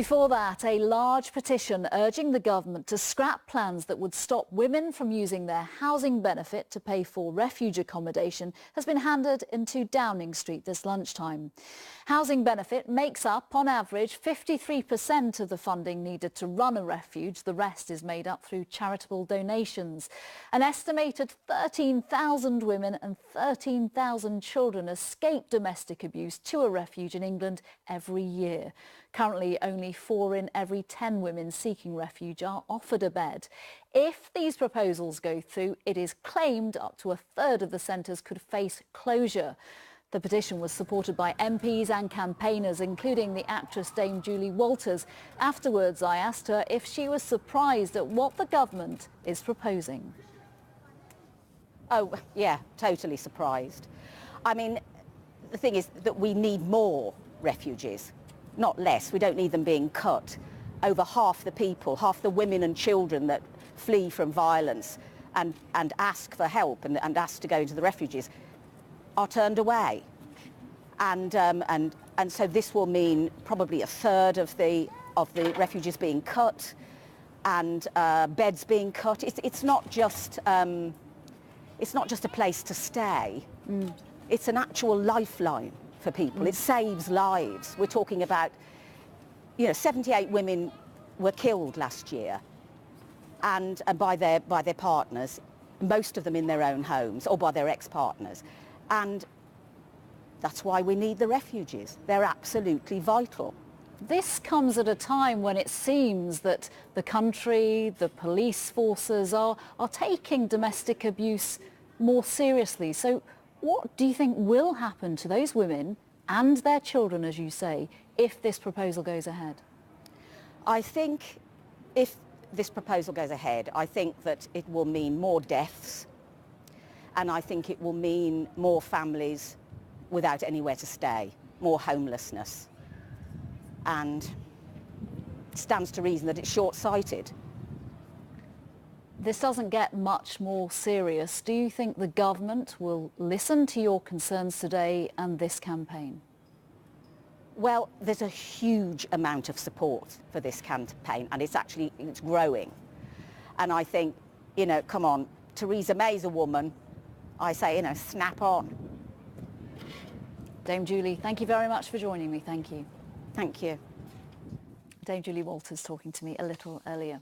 Before that, a large petition urging the government to scrap plans that would stop women from using their housing benefit to pay for refuge accommodation has been handed into Downing Street this lunchtime. Housing benefit makes up, on average, 53% of the funding needed to run a refuge. The rest is made up through charitable donations. An estimated 13,000 women and 13,000 children escape domestic abuse to a refuge in England every year. Currently, only 4 in every 10 women seeking refuge are offered a bed. If these proposals go through, it is claimed up to a third of the centres could face closure. The petition was supported by MPs and campaigners, including the actress Dame Julie Walters. Afterwards, I asked her if she was surprised at what the government is proposing. Oh, yeah, totally surprised. I mean, the thing is that we need more refugees, not less. We don't need them being cut. Over half the people, half the women and children that flee from violence and ask for help and ask to go into the refuges are turned away. And so this will mean probably a third of the refugees being cut and beds being cut. It's not just a place to stay. It's an actual lifeline for people. It saves lives. We're talking about, 78 women were killed last year, and by their partners, most of them in their own homes or by their ex-partners. And that's why we need the refugees. They're absolutely vital. This comes at a time when it seems that the country, the police forces are taking domestic abuse more seriously. So what do you think will happen to those women and their children, as you say, if this proposal goes ahead? I think if this proposal goes ahead, I think that it will mean more deaths, and I think it will mean more families without anywhere to stay, more homelessness. And it stands to reason that it's short-sighted. This doesn't get much more serious. Do you think the government will listen to your concerns today and this campaign? Well, there's a huge amount of support for this campaign, and it's growing. And I think, come on, Theresa May's a woman. I say, snap on. Dame Julie, thank you very much for joining me. Thank you. Thank you. Dame Julie Walters talking to me a little earlier.